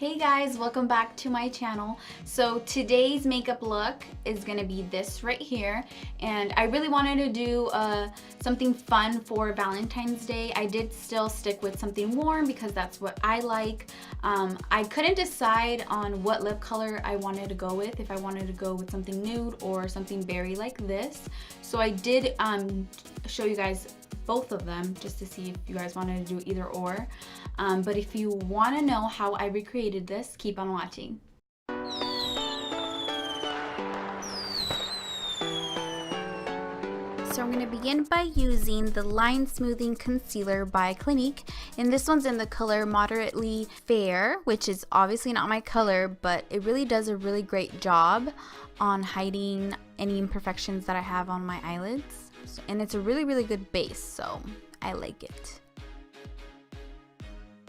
Hey guys, welcome back to my channel. So today's makeup look is gonna be this right here, and I really wanted to do something fun for Valentine's Day. I did still stick with something warm because that's what I like. I couldn't decide on what lip color I wanted to go with, if I wanted to go with something nude or something berry like this. So I did show you guys both of them just to see if you guys wanted to do either or. But if you want to know how I recreated this, keep on watching. So I'm going to begin by using the Line Smoothing Concealer by Clinique, and this one's in the color Moderately Fair, which is obviously not my color, but it really does a really great job on hiding any imperfections that I have on my eyelids. And it's a really good base, so I like it.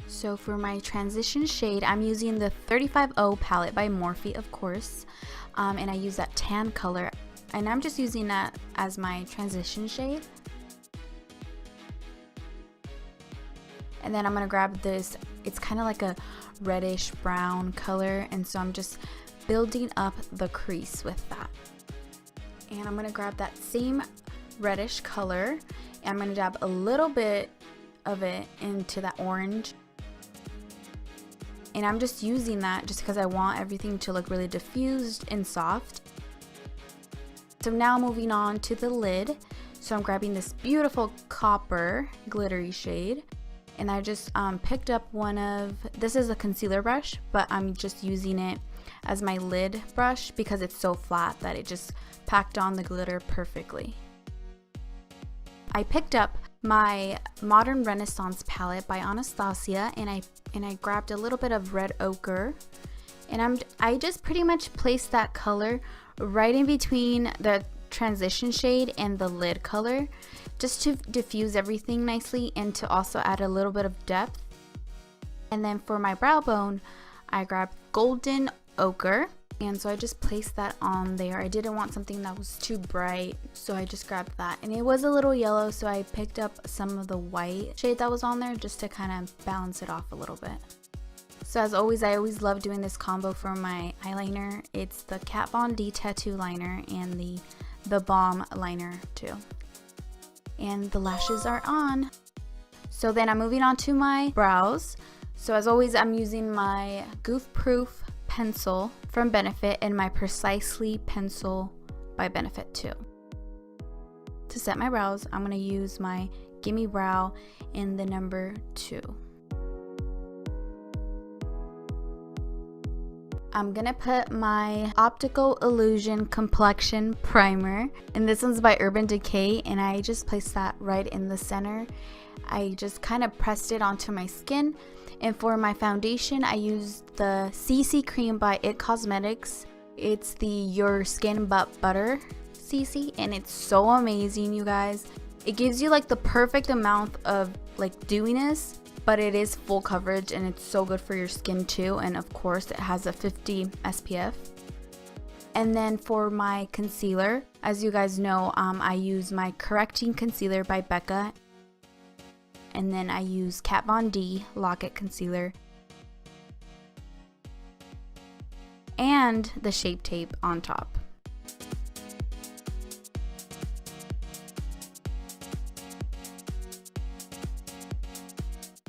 So for my transition shade, I'm using the 35O palette by Morphe, of course, and I use that tan color, and I'm just using that as my transition shade. And then I'm gonna grab this, it's kind of like a reddish brown color, and so I'm just building up the crease with that. And I'm gonna grab that same reddish color, and I'm gonna dab a little bit of it into that orange. And I'm just using that just because I want everything to look really diffused and soft. So now moving on to the lid. So I'm grabbing this beautiful copper glittery shade, and I just picked up this is a concealer brush, but I'm just using it as my lid brush because it's so flat that it just packed on the glitter perfectly. I picked up my Modern Renaissance palette by Anastasia, and I grabbed a little bit of red ochre, and I just pretty much placed that color right in between the transition shade and the lid color, just to diffuse everything nicely and to also add a little bit of depth. And then for my brow bone, I grabbed golden ochre, and so I just placed that on there. I didn't want something that was too bright, so I just grabbed that. And it was a little yellow, so I picked up some of the white shade that was on there just to kind of balance it off a little bit. So as always, I always love doing this combo for my eyeliner. It's the Kat Von D tattoo liner and the Balm liner too. And the lashes are on. So then I'm moving on to my brows. So as always, I'm using my Goof Proof pencil from Benefit and my Precisely pencil by Benefit too. To set my brows, I'm going to use my Gimme Brow in the number 2. I'm going to put my Optical Illusion Complexion Primer, and this one's by Urban Decay, and I just placed that right in the center. I just kind of pressed it onto my skin. And for my foundation, I used the CC Cream by IT Cosmetics. It's the Your Skin But Butter CC, and it's so amazing, you guys. It gives you like the perfect amount of like dewiness, but it is full coverage, and it's so good for your skin too. And of course, it has a 50 SPF. And then for my concealer, as you guys know, I use my Correcting Concealer by Becca. And then I use Kat Von D Lock-It Concealer and the Shape Tape on top.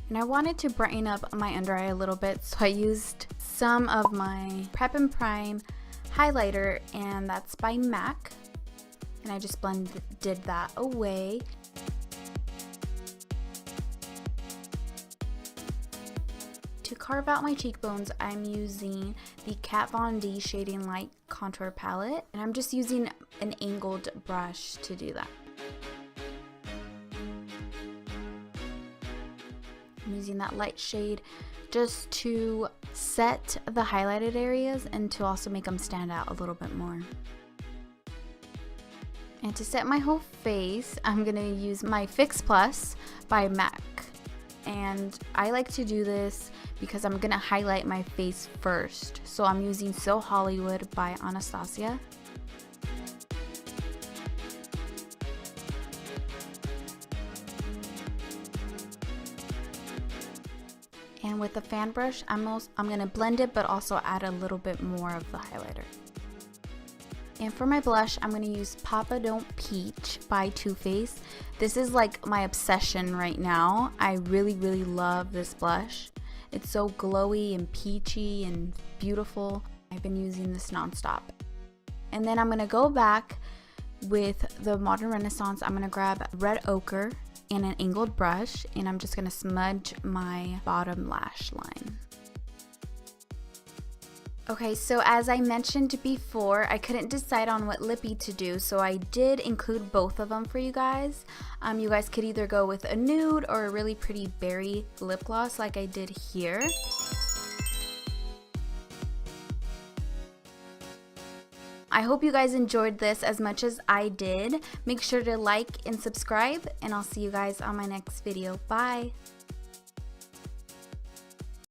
And I wanted to brighten up my under eye a little bit, so I used some of my Prep and Prime highlighter, and that's by MAC. And I just blended that away. To carve out my cheekbones, I'm using the Kat Von D Shading Light Contour Palette, and I'm just using an angled brush to do that. I'm using that light shade just to set the highlighted areas and to also make them stand out a little bit more. And to set my whole face, I'm going to use my Fix Plus by MAC. And I like to do this because I'm gonna highlight my face first. So I'm using So Hollywood by Anastasia. And with the fan brush, I'm going to blend it but also add a little bit more of the highlighter. And for my blush, I'm going to use Papa Don't Peach by Too Faced. This is like my obsession right now. I really, really love this blush. It's so glowy and peachy and beautiful. I've been using this nonstop. And then I'm going to go back with the Modern Renaissance. I'm going to grab red ochre and an angled brush, and I'm just going to smudge my bottom lash line. Okay, so as I mentioned before, I couldn't decide on what lippy to do, so I did include both of them for you guys. You guys could either go with a nude or a really pretty berry lip gloss like I did here. I hope you guys enjoyed this as much as I did. Make sure to like and subscribe, and I'll see you guys on my next video. Bye!